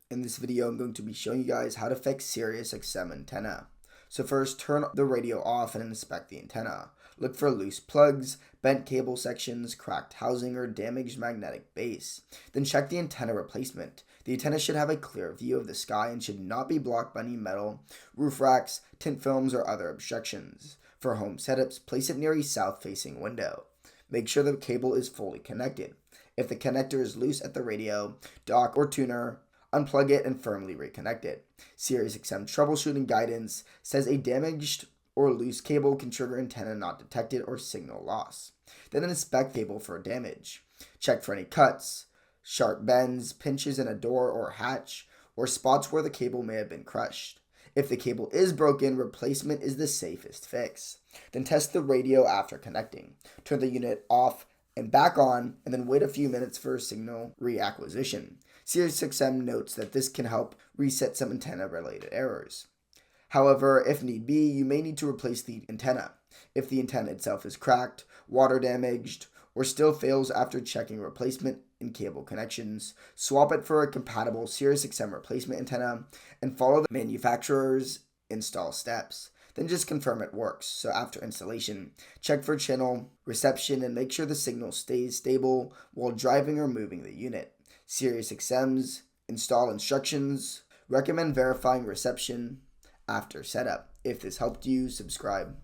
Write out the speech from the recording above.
In this video, I'm going to be showing you guys how to fix Sirius XM antenna. So first, turn the radio off and inspect the antenna. Look for loose plugs, bent cable sections, cracked housing, or damaged magnetic base. Then check the antenna replacement. The antenna should have a clear view of the sky and should not be blocked by any metal, roof racks, tint films, or other obstructions. For home setups, place it near a south-facing window. Make sure the cable is fully connected. If the connector is loose at the radio, dock, or tuner, unplug it and firmly reconnect it. Sirius XM troubleshooting guidance says a damaged or loose cable can trigger antenna not detected or signal loss. Then inspect cable for damage. Check for any cuts, sharp bends, pinches in a door or hatch, or spots where the cable may have been crushed. If the cable is broken, replacement is the safest fix. Then test the radio after connecting. Turn the unit off and back on, and then wait a few minutes for signal reacquisition. Sirius XM notes that this can help reset some antenna-related errors. However, if need be, you may need to replace the antenna. If the antenna itself is cracked, water damaged, or still fails after checking replacement and cable connections, swap it for a compatible Sirius XM replacement antenna and follow the manufacturer's install steps. Then just confirm it works. So after installation, check for channel reception and make sure the signal stays stable while driving or moving the unit. Sirius XM's install instructions recommend verifying reception after setup. If this helped you, subscribe.